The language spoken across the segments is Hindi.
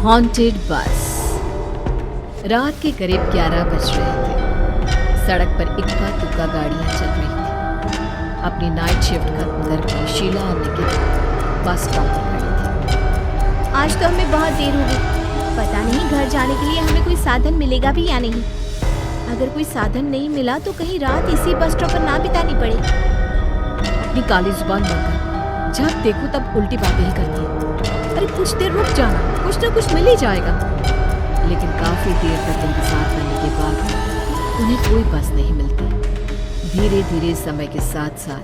हॉन्टेड बस। रात के करीब 11 बज रहे थे। सड़क पर इक्का दुक्का गाड़ियां चल रही थी। अपनी नाइट शिफ्ट खत्म करके शीला और निकिता बस स्टॉप पर खड़ी थी। आज तो हमें बहुत देर हो गई। पता नहीं घर जाने के लिए हमें कोई साधन मिलेगा भी या नहीं। अगर कोई साधन नहीं मिला तो कहीं रात इसी बस स्टॉप पर ना बितानी पड़े। अपनी काली जुबान बनकर जब देखो तब उल्टी बातें ही करती है। अरे कुछ देर रुक जाना, कुछ ना कुछ मिल ही जाएगा। लेकिन काफी देर तक इंतजार करने के बाद उन्हें कोई बस नहीं मिलती। धीरे धीरे समय के साथ साथ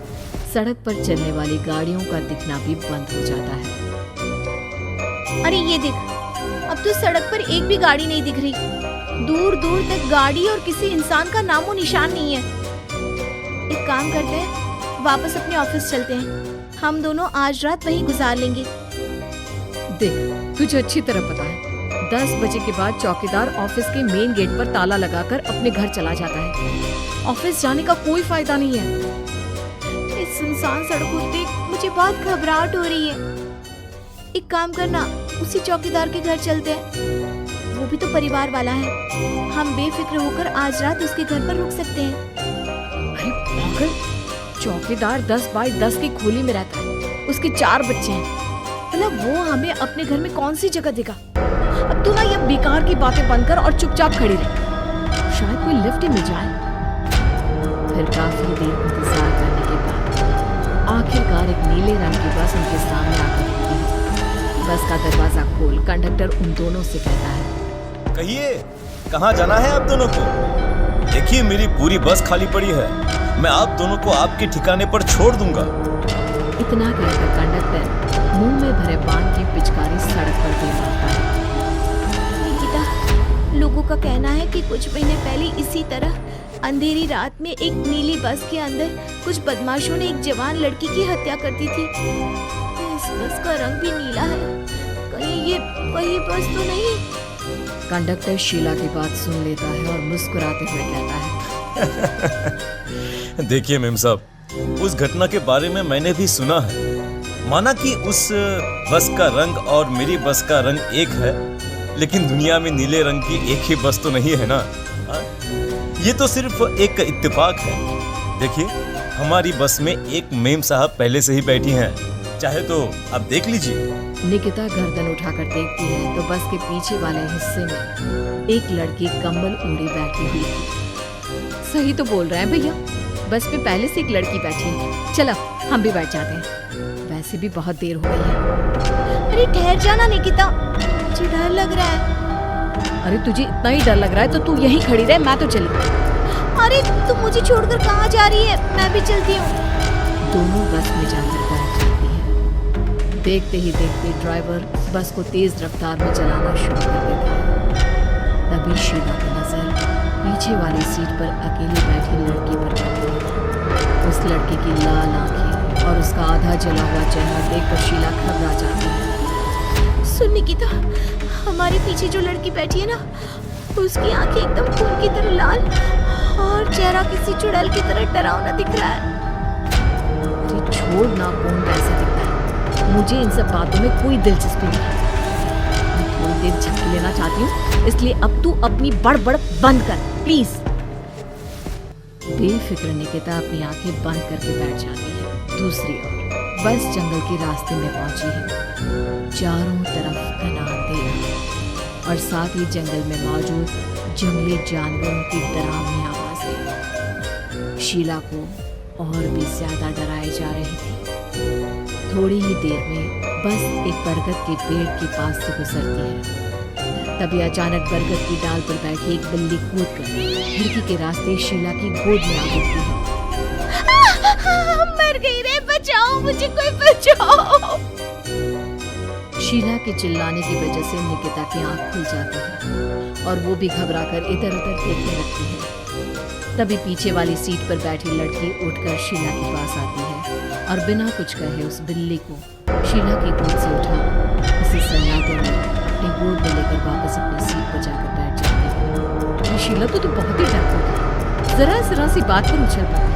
सड़क पर चलने वाली गाड़ियों का दिखना भी बंद हो जाता है। अरे ये देख, अब तो सड़क पर एक भी गाड़ी नहीं दिख रही। दूर दूर तक गाड़ी और किसी इंसान का नामो निशान नहीं है। एक काम करते हैं, वापस अपने ऑफिस चलते हैं। हम दोनों आज रात वहीं गुजार लेंगे। देख, तुझे अच्छी तरह पता है 10 बजे के बाद चौकीदार ऑफिस के मेन गेट पर ताला लगाकर अपने घर चला जाता है। ऑफिस जाने का कोई फायदा नहीं है। इस सुनसान सड़क को देख मुझे बहुत घबराहट हो रही है। एक काम करना, उसी चौकीदार के घर चलते हैं। वो भी तो परिवार वाला है। हम बेफिक्र होकर आज रात उसके घर पर रुक सकते हैं। अरे पागल, चौकीदार 10 बाई 10 की खोली में रहता है। उसके 4 बच्चे हैं। मतलब वो हमें अपने घर में कौन सी जगह देगा। अब तू ना ये बेकार की बातें बंद कर और चुपचाप खड़ी रह। शायद कोई लिफ्ट ही मिल जाए। फिर काफी देर इंतजार करने के बाद आखिरकार एक नीले रंग की बस उनके सामने आकर रुकती है। बस का दरवाजा खोल कंडक्टर उन दोनों से कहता है, कहिए कहाँ जाना है आप दोनों को? देखिए मेरी पूरी बस खाली पड़ी है। मैं आप दोनों को आपके ठिकाने पर छोड़ दूंगा। इतना कहकर कंडक्टर मुंह में भरे पान की पिचकारी सड़क पर दे मारता है। निकिता, लोगों का कहना है कि कुछ महीने पहले इसी तरह अंधेरी रात में एक नीली बस के अंदर कुछ बदमाशों ने एक जवान लड़की की हत्या कर दी थी। इस बस का रंग भी नीला है। कहीं ये वही बस तो नहीं? कंडक्टर शीला की बात सुन लेता है और मुस्कुराते हुए कहता है, देखिए मेम साहब, उस घटना के बारे में मैंने भी सुना है। माना कि उस बस का रंग और मेरी बस का रंग एक है, लेकिन दुनिया में नीले रंग की एक ही बस तो नहीं है ना। ये तो सिर्फ एक इत्तेफाक है। देखिए हमारी बस में एक मेम साहब पहले से ही बैठी हैं। चाहे तो आप देख लीजिए। निकिता गर्दन उठाकर देखती है तो बस के पीछे वाले हिस्से में एक लड़की कंबल ओढ़े बैठी हुई थी। सही तो बोल रहे हैं भैया, बस में पहले से एक लड़की बैठी है। चलो हम भी बैठ जाते हैं, वैसे भी बहुत देर हो गई है। अरे ठहर जाना निकिता, मुझे डर लग रहा है। अरे तुझे इतना ही डर लग रहा है तो तू यहीं खड़ी रहे, मैं तो चली। अरे तुम मुझे छोड़कर कहाँ जा रही है? मैं भी चलती हूँ। दोनों बस में जाकर बैठ जाती है। देखते ही देखते ड्राइवर बस को तेज रफ्तार में चलाना शुरू कर देता है। तभी शीला की नजर पीछे वाली सीट पर अकेली बैठी लड़की पर पड़ती है। उस लड़की की लाल आंखें और उसका आधा जला हुआ चेहरा देखकर शीला घबरा जाती है। सुन निकिता, हमारे पीछे जो लड़की बैठी है ना, उसकी आंखें एकदम खून की तरह लाल और चेहरा किसी चुड़ैल की तरह डरावना दिख रहा है। अरे छोड़ ना, कौन कैसा दिखता है? मुझे इन सब बातों में कोई दिलचस्पी नहीं है। मैं थोड़ी देर झपकी लेना चाहती हूँ, इसलिए अब तू अपनी बड़बड़ बंद कर प्लीज। बेफिक्र निकिता अपनी आंखें बंद करके बैठ जाती है। दूसरी ओर बस जंगल के रास्ते में पहुंची है। चारों तरफ घना अंधेरा और साथ ही जंगल में मौजूद जंगली जानवरों की डरावनी आवाजें शीला को और भी ज्यादा डराई जा रही थी। थोड़ी ही देर में बस एक बरगद के पेड़ के पास से गुजरती है। तभी अचानक बरगद की डाल पर बैठी एक बिल्ली कूदकर खिड़की के रास्ते शीला की गोद में आ गिरती है। मर गई रे, बचाओ मुझे, कोई बचाओ। शीला के चिल्लाने की वजह से निकिता की आंख खुल जाती है और वो भी घबराकर इधर उधर देखने लगती है। तभी पीछे वाली सीट पर बैठी लड़की उठकर शीला के पास आती है और बिना कुछ कहे उस बिल्ली को शीला की गोद से उठा उसे सहलाते हुए अपनी गोद में लेकर वापस अपनी सीट पर जाकर बैठ जाती है। शीला तो बहुत ही डरपोक है, जरा सी बात पर उछल पड़ती है।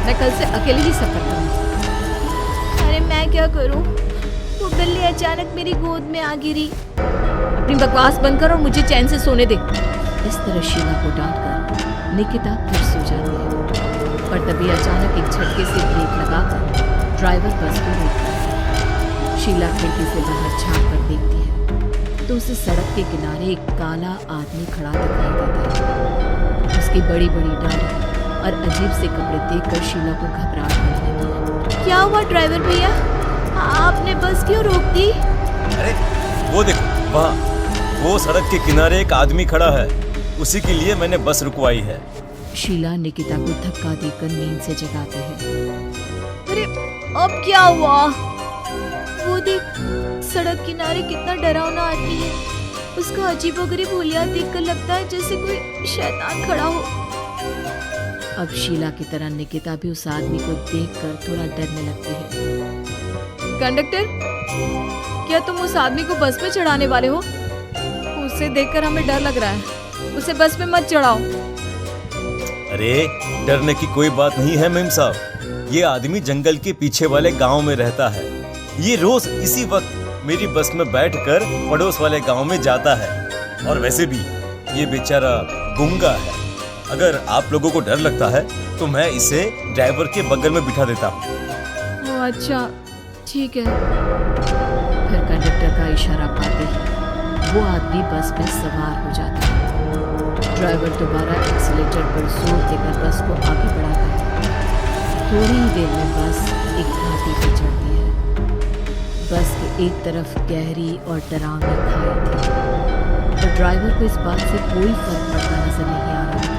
मैं कल से अकेले ही सफर करूंगी। अरे मैं क्या करूं? वो बिल्ली अचानक मेरी गोद में आ गिरी। अपनी बकवास बंद कर और मुझे चैन से सोने दे। इस तरह शीला को डांटकर निकिता फिर सो जाती है। पर तभी अचानक एक झटके से ब्रेक लगाकर ड्राइवर बस को रोकता है। शीला खिड़की से बाहर झांक कर देखती है तो उसे सड़क के किनारे एक काला आदमी खड़ा दिखाई देता है। उसकी बड़ी बड़ी दाढ़ी और अजीब से कपड़े देखकर शीला को घबराहट होने लगी है। क्या हुआ ड्राइवर भैया, आपने बस क्यों रोक दी? अरे वो देखो, वहाँ वो सड़क के किनारे एक आदमी खड़ा है, उसी के लिए मैंने बस रुकवाई है। शीला निकिता को धक्का देकर नींद से जगाती है। अरे अब क्या हुआ? वो देख, सड़क किनारे कितना डरावना आदमी है। उसका अजीबोगरीब हुलिया देखकर लगता है जैसे कोई शैतान खड़ा हो। अब शीला की तरह निकिता भी उस आदमी को देखकर थोड़ा डरने लगती है। कंडक्टर, क्या तुम उस आदमी को बस में चढ़ाने वाले हो? उसे देखकर हमें डर लग रहा है, उसे बस में मत चढ़ाओ। अरे डरने की कोई बात नहीं है मेम साहब, ये आदमी जंगल के पीछे वाले गांव में रहता है। ये रोज इसी वक्त मेरी बस में बैठकर पड़ोस वाले गांव में जाता है। और वैसे भी ये बेचारा गूंगा है। अगर आप लोगों को डर लगता है तो मैं इसे ड्राइवर के बगल में बिठा देता हूँ। ओह अच्छा, ठीक है। फिर कंडक्टर का इशारा पाते ही वो आदमी बस में सवार हो जाता है। ड्राइवर दोबारा एक्सीलेटर पर जोर देकर बस को आगे बढ़ाता है। थोड़ी ही देर में बस एक घाटी पर चढ़ती है। बस के एक तरफ गहरी और डरावनी खाई थी, पर ड्राइवर को इस बात से कोई फर्क पड़ता नजर नहीं आ रहा था।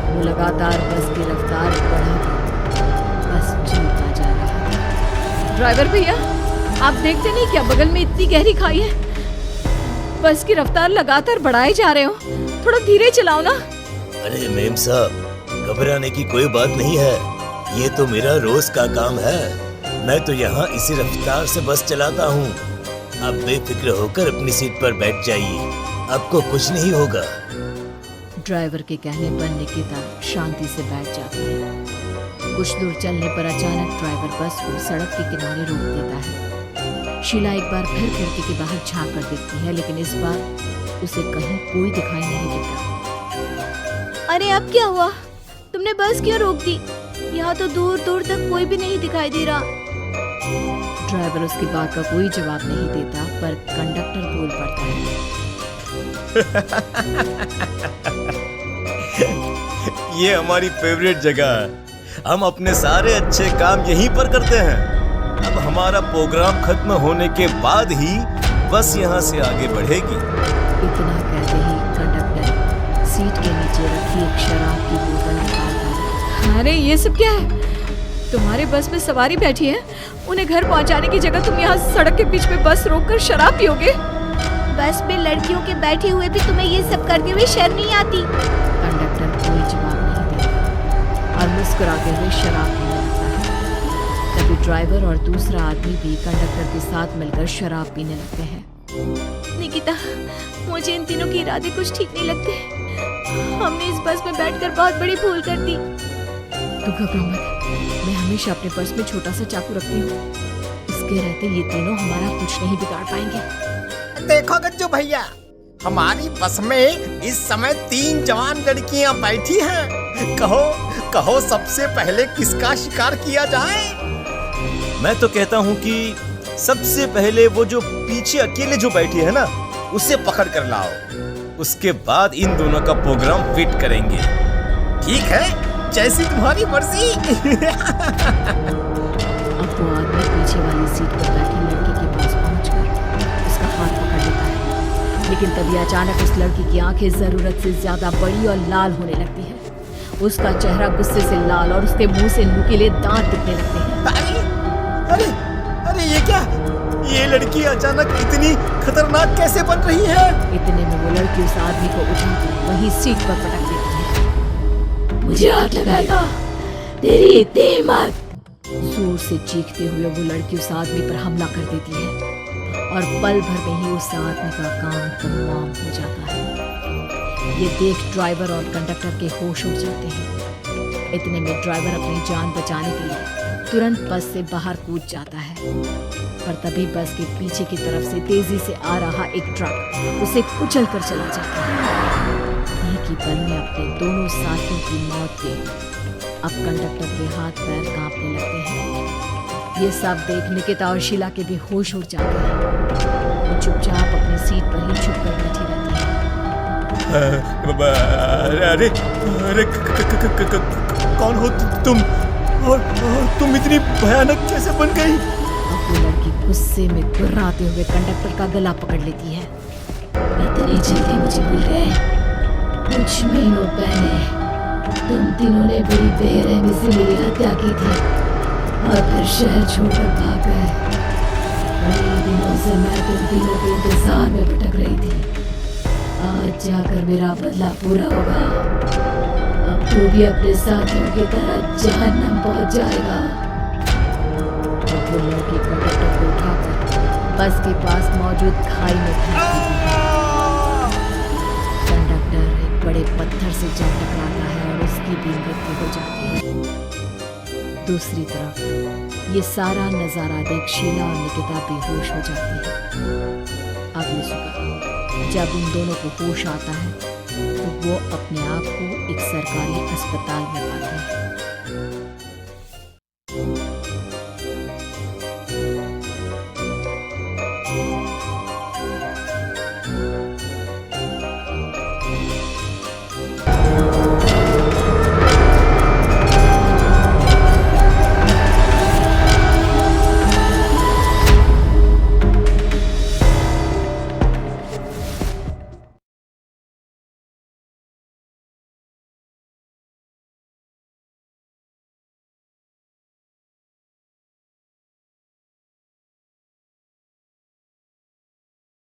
वो लगातार बस की रफ्तार बढ़ाकर बस चलता जा रहा था। ड्राइवर भैया, आप देखते नहीं क्या बगल में इतनी गहरी खाई है? बस की रफ्तार लगातार बढ़ाए जा रहे हो, थोड़ा धीरे चलाओ ना। अरे मेम साहब, घबराने की कोई बात नहीं है, ये तो मेरा रोज का काम है। मैं तो यहाँ इसी रफ्तार से बस चलाता हूँ। अब बेफिक्र होकर अपनी सीट पर बैठ जाइए, आपको कुछ नहीं होगा। ड्राइवर के कहने पर निकिता शांति से बैठ जाती है। कुछ दूर चलने पर अचानक ड्राइवर बस को सड़क के किनारे रोक देता है। शीला एक बार फिर खिड़की के बाहर झांक कर देखती है, लेकिन इस बार उसे कहीं कोई दिखाई नहीं देता। अरे अब क्या हुआ? तुमने बस क्यों रोक दी? यहाँ तो दूर दूर तक कोई भी नहीं दिखाई दे रहा। ड्राइवर उसकी बात का कोई जवाब नहीं देता, पर कंडक्टर बोल पड़ता है। ये हमारी फेवरेट जगह है, हम अपने सारे अच्छे काम यहीं पर करते हैं। अब हमारा प्रोग्राम खत्म होने के बाद ही बस यहाँ से आगे बढ़ेगी। इतना कहते ही कंडक्टर सीट के नीचे रखी एक शराब की बोतल निकालता है। अरे ये सब क्या है? तुम्हारे बस में सवारी बैठी है, उन्हें घर पहुंचाने की जगह तुम यहाँ सड़क के बीच में बस रोककर शराब पियोगे? बस में लड़कियों के बैठे हुए भी तुम्हें ये सब करते हुए शर्म नहीं आती? कंडक्टर कोई जवाब नहीं देता और मुस्कुराते हुए शराब पीने लगता है। तभी ड्राइवर और दूसरा आदमी भी कंडक्टर के साथ मिलकर शराब पीने लगते हैं। निकिता, मुझे इन तीनों के इरादे कुछ ठीक नहीं लगते। हमने इस बस में बैठकर बहुत बड़ी भूल कर दी। तू घबरा मत, मैं हमेशा अपने पर्स में छोटा सा चाकू रखती हूँ। इसके रहते ये तीनों हमारा कुछ नहीं बिगाड़ पाएंगे। देखो गज्जू भैया, हमारी बस में इस समय 3 जवान लड़कियां बैठी हैं। कहो कहो सबसे पहले किसका शिकार किया जाए? मैं तो कहता हूँ कि सबसे पहले वो जो पीछे अकेले जो बैठी है ना, उसे पकड़ कर लाओ। उसके बाद इन दोनों का प्रोग्राम फिट करेंगे। ठीक है, जैसी तुम्हारी मर्जी। अब वो आदमी पीछे वाली सीट पर बैठी लड़की के पास पहुंचकर उसका हाथ पकड़ लेता है, लेकिन तभी अचानक उस लड़की की आंखें जरूरत से ज्यादा बड़ी और लाल होने लगती है। उसका चेहरा गुस्से से लाल और उसके मुंह से नुकीले दांत दिखने लगते हैं। अरे अरे ये क्या? ये लड़की अचानक इतनी खतरनाक कैसे बन रही है? इतने में वो लड़की उस आदमी को उठाकर वहीं सीट पर पटक देती है। मुझे आग लगाएगा, तेरी इतनी हिम्मत! जोर से चीखते हुए वो लड़की उस आदमी पर हमला कर देती है और पल भर में ही उस आदमी का काम तमाम हो जाता है। ये देख ड्राइवर और कंडक्टर के होश उड़ जाते हैं। इतने में ड्राइवर अपनी जान बचाने के लिए तुरंत बस से बाहर कूद जाता है। पर तभी बस के पीछे की तरफ से तेजी से आ रहा एक ट्रक उसे कुचल कर चला जाता है। एक ही पल में अपने दोनों साथियों की मौत देख अब कंडक्टर के हाथ पैर कांपने लगते हैं। ये सब देखने के ताउशीला के भी होश उड़ जाते हैं। वो चुपचाप अपनी सीट पर ही छुप कर बैठी रहती है। अरे अरे कौन हो तुम और तुम इतनी भयानक कैसे बन गई? अब वो लड़की गुस्से में गुर्राते हुए कंडक्टर का गला पकड़ लेती है। इतनी जल्दी मुझे भूल गए? कुछ महीनों पहले तुम तीनों ने बड़ी बेरहमी से मेरी हत्या की थी और फिर शहर छोड़कर भाग गए। कई दिनों से मैं तुम तीनों के इंतजार में भटक रही थी। आज जाकर मेरा बदला पूरा होगा। अब तू भी अपने साथियों की तरह जहन्नम पहुंच जाएगा। तो वो लड़की कंडक्टर को उठाकर बस के पास मौजूद खाई में फेंक देती है। कंडक्टर एक बड़े पत्थर से जा टकराता है और उसकी भी मृत्यु हो जाती है। दूसरी तरफ ये सारा नजारा देख शीला और निकिता बेहोश हो जाती है। अगली सुबह जब उन दोनों को होश आता है तो वो अपने आप को एक सरकारी अस्पताल में पाते हैं।